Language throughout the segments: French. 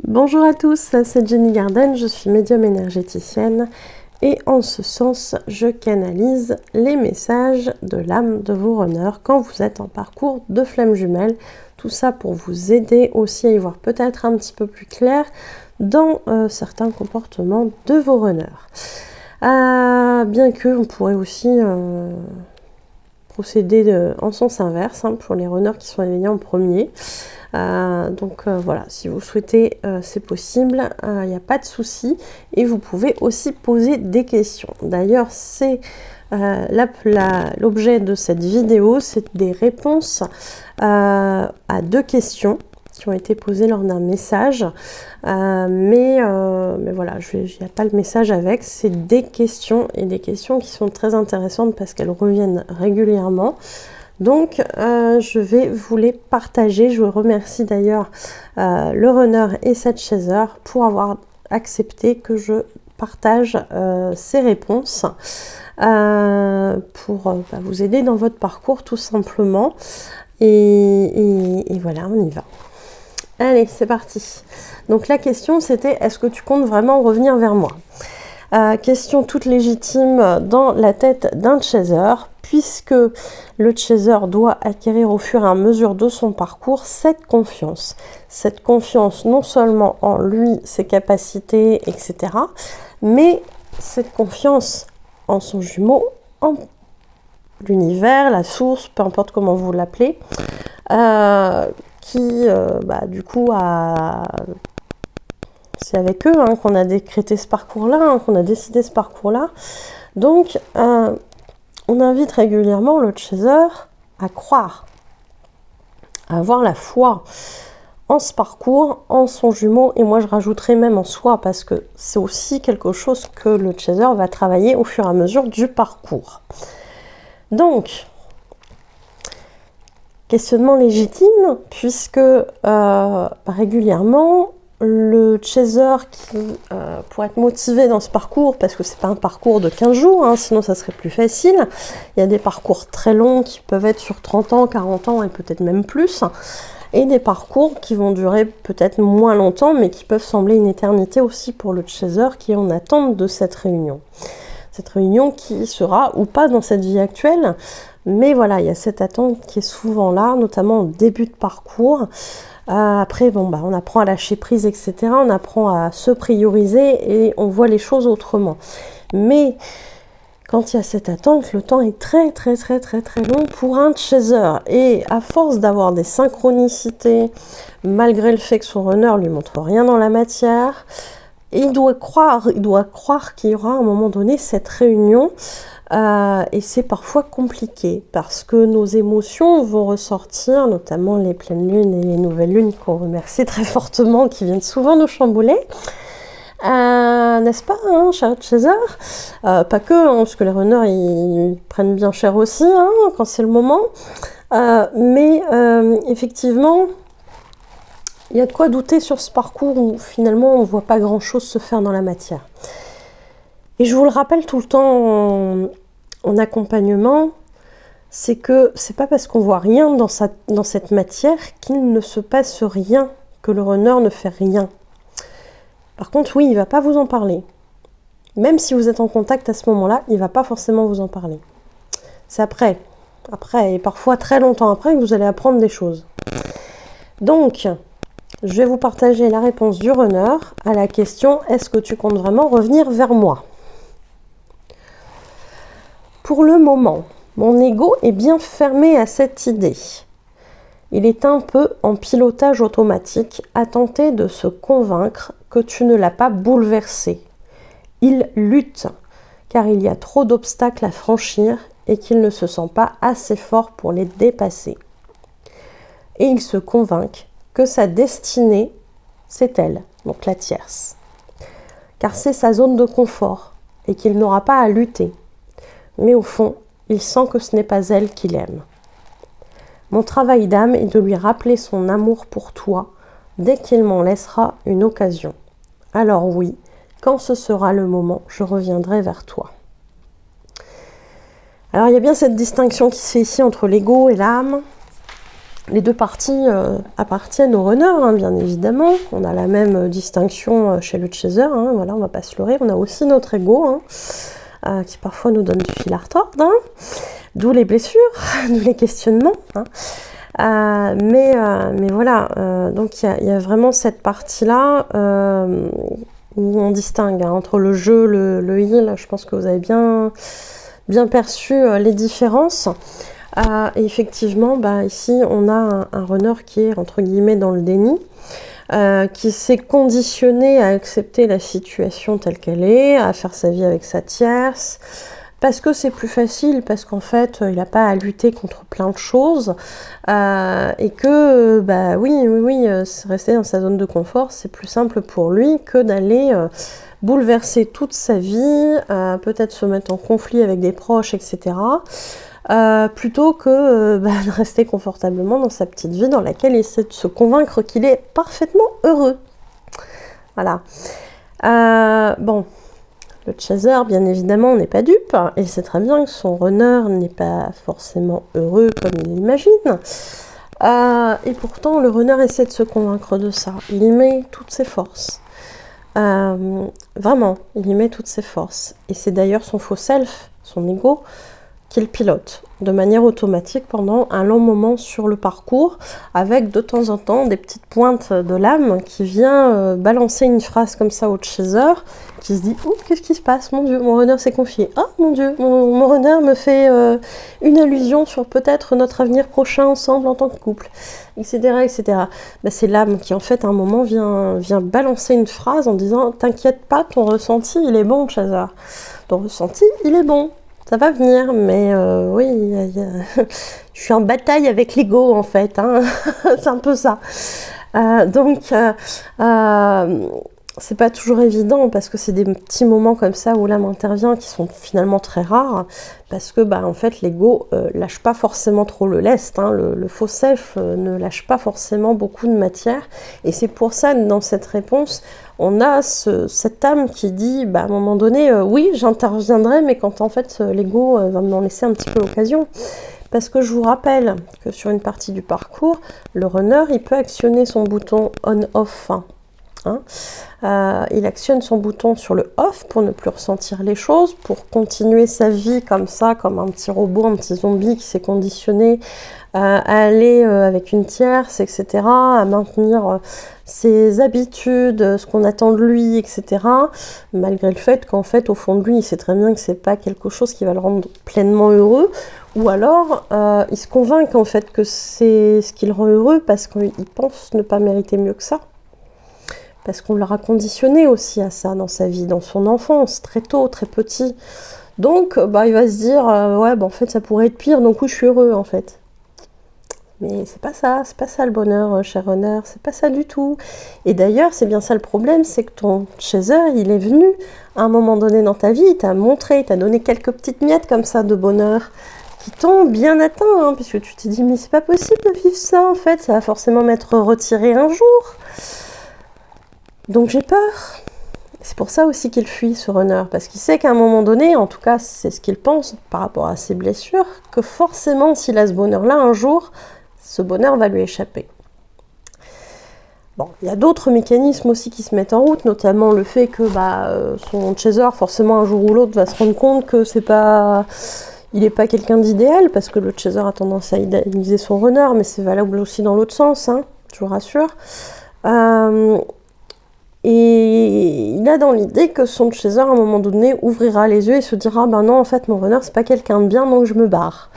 Bonjour à tous, c'est Jenny Garden, je suis médium énergéticienne et en ce sens, je canalise les messages de l'âme de vos runners quand vous êtes en parcours de flammes jumelles. Tout ça pour vous aider aussi à y voir peut-être un petit peu plus clair dans certains comportements de vos runners. Bien que on pourrait aussi procéder en sens inverse pour les runners qui sont éveillés en premier. Voilà, si vous souhaitez, c'est possible, il n'y a pas de souci et vous pouvez aussi poser des questions. D'ailleurs, c'est l'objet de cette vidéo, c'est des réponses à 2 questions qui ont été posées lors d'un message, mais voilà, il n'y a pas le message avec, c'est des questions et des questions qui sont très intéressantes parce qu'elles reviennent régulièrement. Donc, je vais vous les partager. Je vous remercie d'ailleurs le runner et cette chaser pour avoir accepté que je partage ces réponses pour vous aider dans votre parcours tout simplement. Et voilà, on y va. Allez, c'est parti. Donc la question c'était, est-ce que tu comptes vraiment revenir vers moi ? Question toute légitime dans la tête d'un chaser, puisque le chaser doit acquérir au fur et à mesure de son parcours cette confiance. Cette confiance non seulement en lui, ses capacités, etc., mais cette confiance en son jumeau, en l'univers, la source, peu importe comment vous l'appelez, qui du coup c'est avec eux qu'on a décrété ce parcours-là, qu'on a décidé ce parcours-là. Donc, on invite régulièrement le chaser à croire, à avoir la foi en ce parcours, en son jumeau, et moi je rajouterais même en soi, parce que c'est aussi quelque chose que le chaser va travailler au fur et à mesure du parcours. Donc, questionnement légitime, puisque régulièrement, le chaser qui, pour être motivé dans ce parcours, parce que c'est pas un parcours de 15 jours, sinon ça serait plus facile, il y a des parcours très longs qui peuvent être sur 30 ans, 40 ans et peut-être même plus, et des parcours qui vont durer peut-être moins longtemps, mais qui peuvent sembler une éternité aussi pour le chaser qui est en attente de cette réunion. Cette réunion qui sera ou pas dans cette vie actuelle, mais voilà, il y a cette attente qui est souvent là, notamment au début de parcours. Après, on apprend à lâcher prise, etc. On apprend à se prioriser et on voit les choses autrement. Mais quand il y a cette attente, le temps est très très très très très long pour un chaser. Et à force d'avoir des synchronicités, malgré le fait que son runner lui montre rien dans la matière, il doit croire qu'il y aura à un moment donné cette réunion. Et c'est parfois compliqué parce que nos émotions vont ressortir, notamment les pleines lunes et les nouvelles lunes qu'on remercie très fortement, qui viennent souvent nous chambouler. N'est-ce pas, cher chaser ? Pas que, parce que les runners ils prennent bien cher aussi quand c'est le moment. Mais effectivement, il y a de quoi douter sur ce parcours où finalement on ne voit pas grand-chose se faire dans la matière. Et je vous le rappelle tout le temps en accompagnement, c'est que c'est pas parce qu'on voit rien dans cette matière qu'il ne se passe rien, que le runner ne fait rien. Par contre, oui, il va pas vous en parler. Même si vous êtes en contact à ce moment-là, il va pas forcément vous en parler. C'est après, et parfois très longtemps après, que vous allez apprendre des choses. Donc, je vais vous partager la réponse du runner à la question « Est-ce que tu comptes vraiment revenir vers moi ?» Pour le moment, mon ego est bien fermé à cette idée. Il est un peu en pilotage automatique à tenter de se convaincre que tu ne l'as pas bouleversé. Il lutte car il y a trop d'obstacles à franchir et qu'il ne se sent pas assez fort pour les dépasser. Et il se convainc que sa destinée, c'est elle, donc la tierce. Car c'est sa zone de confort et qu'il n'aura pas à lutter. Mais au fond, il sent que ce n'est pas elle qu'il aime. Mon travail d'âme est de lui rappeler son amour pour toi dès qu'il m'en laissera une occasion. Alors oui, quand ce sera le moment, je reviendrai vers toi. Alors il y a bien cette distinction qui se fait ici entre l'ego et l'âme. Les deux parties appartiennent au runner, hein, bien évidemment. On a la même distinction chez le chaser, hein, voilà, on va pas se leurrer. On a aussi notre ego, hein, qui parfois nous donne du fil à retordre, hein, d'où les blessures, d'où les questionnements. Hein. Mais voilà, donc il y a vraiment cette partie-là où on distingue hein, entre le jeu, le heal. Je pense que vous avez bien perçu les différences. Et effectivement, ici, on a un runner qui est, entre guillemets, dans le déni, qui s'est conditionné à accepter la situation telle qu'elle est, à faire sa vie avec sa tierce, parce que c'est plus facile, parce qu'en fait, il n'a pas à lutter contre plein de choses, et que, oui, rester dans sa zone de confort, c'est plus simple pour lui que d'aller bouleverser toute sa vie, peut-être se mettre en conflit avec des proches, etc., plutôt que de rester confortablement dans sa petite vie dans laquelle il essaie de se convaincre qu'il est parfaitement heureux. Voilà. Bon, le chaser, bien évidemment, n'est pas dupe, et il sait très bien que son runner n'est pas forcément heureux comme il l'imagine. Et pourtant, le runner essaie de se convaincre de ça. Il y met toutes ses forces. Vraiment, il y met toutes ses forces. Et c'est d'ailleurs son faux self, son ego, qu'il pilote de manière automatique pendant un long moment sur le parcours, avec de temps en temps des petites pointes de l'âme qui vient balancer une phrase comme ça au chaser, qui se dit « Oh, qu'est-ce qui se passe? Mon Dieu, mon runner s'est confié. Ah, mon Dieu, mon runner me fait une allusion sur peut-être notre avenir prochain ensemble en tant que couple, etc. etc. » C'est l'âme qui, en fait, à un moment, vient balancer une phrase en disant « T'inquiète pas, ton ressenti, il est bon, chaser. Ton ressenti, il est bon. » Ça va venir, mais oui, je suis en bataille avec l'ego en fait, hein. C'est un peu ça. Donc, c'est pas toujours évident parce que c'est des petits moments comme ça où l'âme intervient qui sont finalement très rares parce que en fait l'ego lâche pas forcément trop le lest, hein. Le faux self ne lâche pas forcément beaucoup de matière et c'est pour ça que dans cette réponse on a cette âme qui dit à un moment donné oui j'interviendrai mais quand en fait l'ego va m'en laisser un petit peu l'occasion. Parce que je vous rappelle que sur une partie du parcours, le runner il peut actionner son bouton on-off. Il actionne son bouton sur le off pour ne plus ressentir les choses, pour continuer sa vie comme ça, comme un petit robot, un petit zombie qui s'est conditionné à aller avec une tierce, etc., à maintenir ses habitudes, ce qu'on attend de lui, etc., malgré le fait qu'en fait, au fond de lui, il sait très bien que c'est pas quelque chose qui va le rendre pleinement heureux, ou alors il se convainc en fait que c'est ce qui le rend heureux parce qu'il pense ne pas mériter mieux que ça. Parce qu'on l'aura conditionné aussi à ça dans sa vie, dans son enfance, très tôt, très petit. Donc, il va se dire, en fait, ça pourrait être pire, donc oui, je suis heureux, en fait. Mais c'est pas ça le bonheur, cher runner, c'est pas ça du tout. Et d'ailleurs, c'est bien ça le problème, c'est que ton chaser, il est venu à un moment donné dans ta vie, il t'a montré, il t'a donné quelques petites miettes comme ça de bonheur, qui t'ont bien atteint, hein, puisque tu t'es dit, mais c'est pas possible de vivre ça, en fait, ça va forcément m'être retiré un jour. Donc j'ai peur. C'est pour ça aussi qu'il fuit ce runner, parce qu'il sait qu'à un moment donné, en tout cas c'est ce qu'il pense par rapport à ses blessures, que forcément s'il a ce bonheur-là un jour, ce bonheur va lui échapper. Bon, il y a d'autres mécanismes aussi qui se mettent en route, notamment le fait que son chaser, forcément un jour ou l'autre, va se rendre compte que il n'est pas quelqu'un d'idéal, parce que le chaser a tendance à idéaliser son runner, mais c'est valable aussi dans l'autre sens, hein, je vous rassure. Et il a dans l'idée que son chaser, à un moment donné, ouvrira les yeux et se dira « non, en fait, mon runner, c'est pas quelqu'un de bien, donc je me barre. »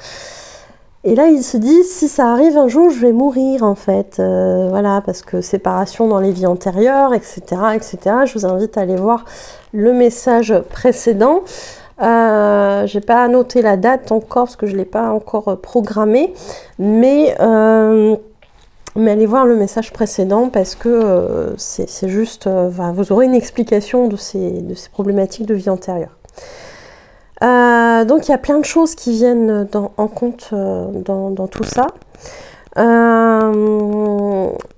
Et là, il se dit « Si ça arrive un jour, je vais mourir, en fait. Voilà, parce que séparation dans les vies antérieures, etc., etc. » Je vous invite à aller voir le message précédent. J'ai pas noté la date encore, parce que je l'ai pas encore programmé, mais allez voir le message précédent parce que c'est juste, vous aurez une explication de ces problématiques de vie antérieure. Donc il y a plein de choses qui viennent en compte dans tout ça.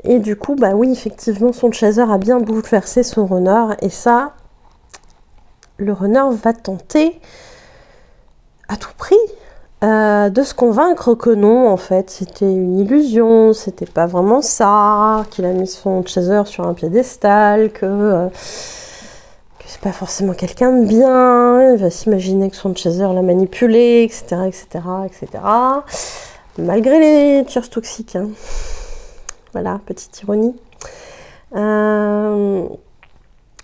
Et du coup, oui, effectivement, son chaser a bien bouleversé son runner. Et ça, le runner va tenter à tout prix de se convaincre que non, en fait, c'était une illusion, c'était pas vraiment ça, qu'il a mis son chaser sur un piédestal, que c'est pas forcément quelqu'un de bien, il va s'imaginer que son chaser l'a manipulé, etc., etc., etc. Malgré les cheers toxiques, hein. Voilà, petite ironie.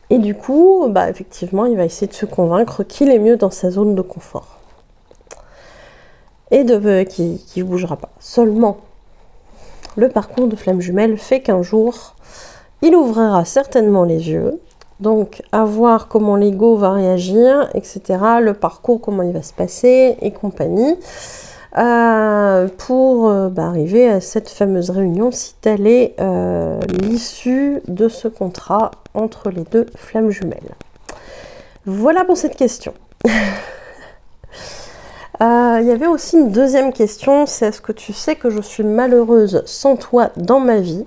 Et du coup, bah, effectivement, il va essayer de se convaincre qu'il est mieux dans sa zone de confort. Et qu'il ne bougera pas. Seulement, le parcours de flamme jumelle fait qu'un jour, il ouvrira certainement les yeux. Donc, à voir comment l'ego va réagir, etc. Le parcours, comment il va se passer et compagnie. Pour arriver à cette fameuse réunion, si telle est l'issue de ce contrat entre les deux flammes jumelles. Voilà pour cette question. Il y avait aussi une deuxième question, c'est est-ce que tu sais que je suis malheureuse sans toi dans ma vie?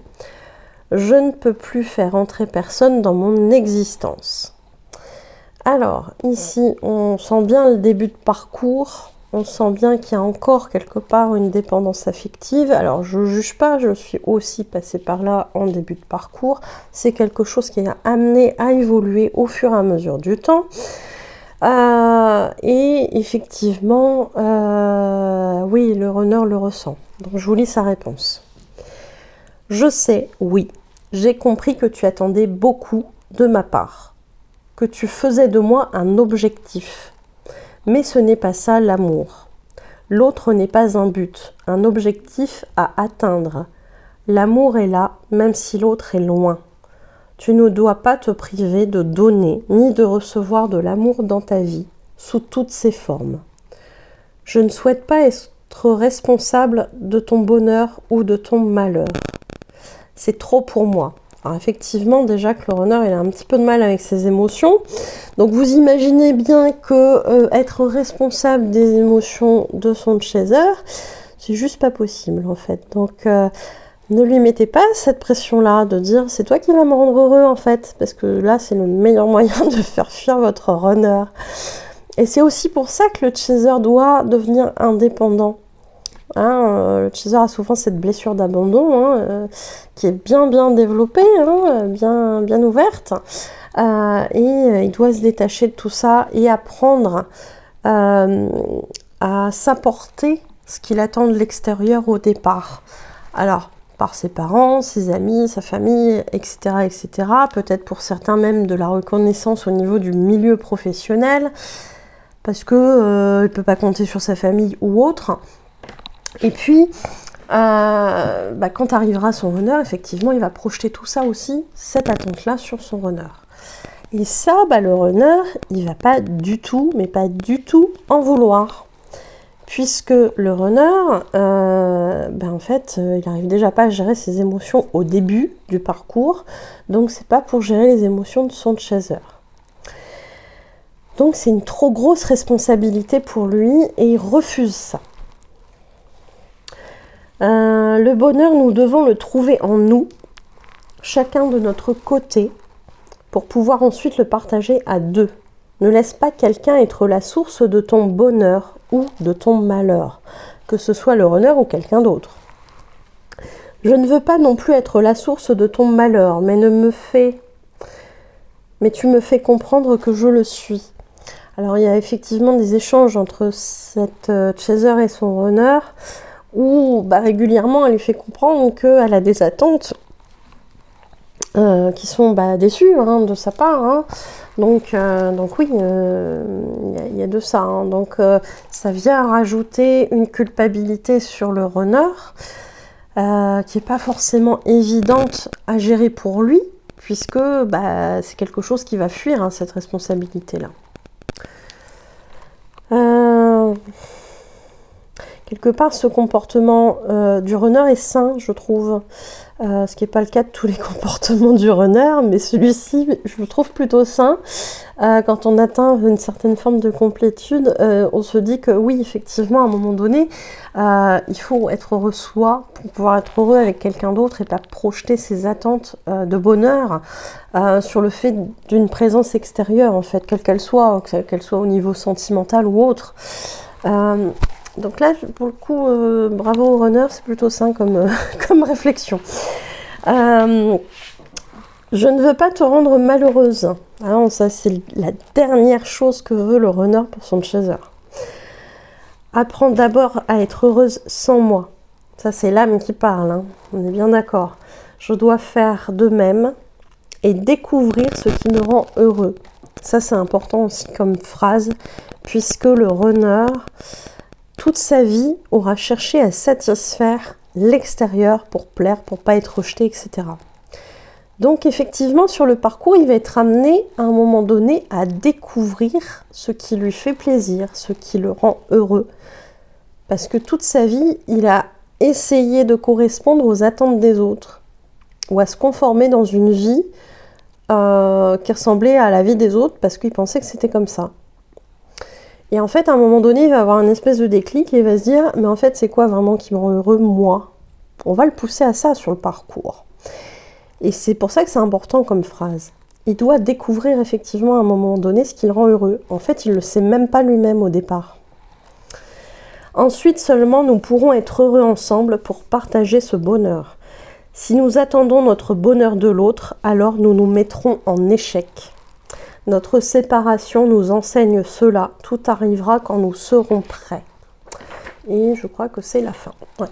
Je ne peux plus faire entrer personne dans mon existence. Alors, ici, on sent bien le début de parcours, on sent bien qu'il y a encore quelque part une dépendance affective. Alors, je ne juge pas, je suis aussi passée par là en début de parcours. C'est quelque chose qui est amené à évoluer au fur et à mesure du temps. Et effectivement, oui, le runner le ressent. Donc je vous lis sa réponse. Je sais, oui, j'ai compris que tu attendais beaucoup de ma part, que tu faisais de moi un objectif. Mais ce n'est pas ça l'amour. L'autre n'est pas un but, un objectif à atteindre. L'amour est là, même si l'autre est loin. Tu ne dois pas te priver de donner ni de recevoir de l'amour dans ta vie, sous toutes ses formes. Je ne souhaite pas être responsable de ton bonheur ou de ton malheur. C'est trop pour moi. Alors effectivement, déjà que le runner il a un petit peu de mal avec ses émotions. Donc vous imaginez bien que être responsable des émotions de son chaser, c'est juste pas possible en fait. Donc ne lui mettez pas cette pression-là de dire c'est toi qui vas me rendre heureux en fait, parce que là c'est le meilleur moyen de faire fuir votre runner. Et c'est aussi pour ça que le chaser doit devenir indépendant. Le chaser a souvent cette blessure d'abandon qui est bien développée, bien ouverte. Et il doit se détacher de tout ça et apprendre à s'apporter ce qu'il attend de l'extérieur au départ. Alors, par ses parents, ses amis, sa famille, etc., etc. Peut-être pour certains même de la reconnaissance au niveau du milieu professionnel, parce que il peut pas compter sur sa famille ou autre. Et puis, quand arrivera son runner, effectivement, il va projeter tout ça aussi, cette attente-là, sur son runner. Et ça, le runner, il va pas du tout, mais pas du tout en vouloir. Puisque le runner, en fait, il n'arrive déjà pas à gérer ses émotions au début du parcours, donc c'est pas pour gérer les émotions de son chaser. Donc c'est une trop grosse responsabilité pour lui et il refuse ça. Le bonheur, nous devons le trouver en nous, chacun de notre côté, pour pouvoir ensuite le partager à deux. Ne laisse pas quelqu'un être la source de ton bonheur ou de ton malheur, que ce soit le runner ou quelqu'un d'autre. Je ne veux pas non plus être la source de ton malheur, mais tu me fais comprendre que je le suis. Alors il y a effectivement des échanges entre cette chaser et son runner, où régulièrement elle lui fait comprendre qu'elle a des attentes qui sont déçues de sa part. Donc oui, il y a de ça. Donc ça vient rajouter une culpabilité sur le runner qui n'est pas forcément évidente à gérer pour lui, puisque c'est quelque chose qui va fuir, cette responsabilité-là. Quelque part, ce comportement du runner est sain, je trouve. Ce qui n'est pas le cas de tous les comportements du runner, mais celui-ci, je le trouve plutôt sain. Quand on atteint une certaine forme de complétude, on se dit que oui, effectivement, à un moment donné, il faut être heureux soi pour pouvoir être heureux avec quelqu'un d'autre et pas projeter ses attentes de bonheur sur le fait d'une présence extérieure, en fait, quelle qu'elle soit au niveau sentimental ou autre. Donc là, pour le coup, bravo au runner, c'est plutôt sain comme, comme réflexion. Je ne veux pas te rendre malheureuse. Alors ça, c'est la dernière chose que veut le runner pour son chaser. Apprends d'abord à être heureuse sans moi. Ça, c'est l'âme qui parle, hein. On est bien d'accord. Je dois faire de même et découvrir ce qui me rend heureux. Ça, c'est important aussi comme phrase, puisque le runner, toute sa vie, aura cherché à satisfaire l'extérieur pour plaire, pour pas être rejeté, etc. Donc effectivement, sur le parcours, il va être amené à un moment donné à découvrir ce qui lui fait plaisir, ce qui le rend heureux. Parce que toute sa vie, il a essayé de correspondre aux attentes des autres ou à se conformer dans une vie qui ressemblait à la vie des autres parce qu'il pensait que c'était comme ça. Et en fait, à un moment donné, il va avoir une espèce de déclic et il va se dire « Mais en fait, c'est quoi vraiment qui me rend heureux, moi ?» On va le pousser à ça sur le parcours. Et c'est pour ça que c'est important comme phrase. Il doit découvrir effectivement à un moment donné ce qui le rend heureux. En fait, il ne le sait même pas lui-même au départ. Ensuite seulement, nous pourrons être heureux ensemble pour partager ce bonheur. Si nous attendons notre bonheur de l'autre, alors nous nous mettrons en échec. Notre séparation nous enseigne cela. Tout arrivera quand nous serons prêts. Et je crois que c'est la fin. Ouais.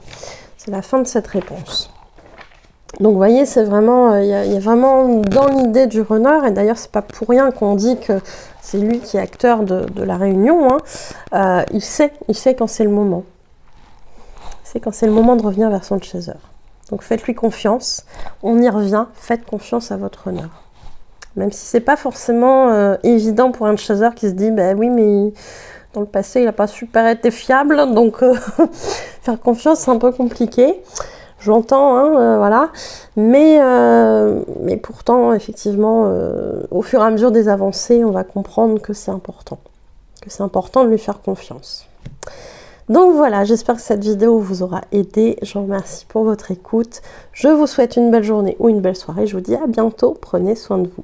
C'est la fin de cette réponse. Donc vous voyez, c'est vraiment, il y a vraiment dans l'idée du runner, et d'ailleurs c'est pas pour rien qu'on dit que c'est lui qui est acteur de la réunion, hein. Il sait quand c'est le moment. Il sait quand c'est le moment de revenir vers son chaser. Donc faites-lui confiance, on y revient, faites confiance à votre runner. Même si c'est pas forcément évident pour un chaser qui se dit, ben oui, mais dans le passé il n'a pas super été fiable, donc faire confiance c'est un peu compliqué. J'entends, hein, voilà, mais pourtant, effectivement, au fur et à mesure des avancées, on va comprendre que c'est important de lui faire confiance. Donc voilà, j'espère que cette vidéo vous aura aidé. Je vous remercie pour votre écoute. Je vous souhaite une belle journée ou une belle soirée. Je vous dis à bientôt. Prenez soin de vous.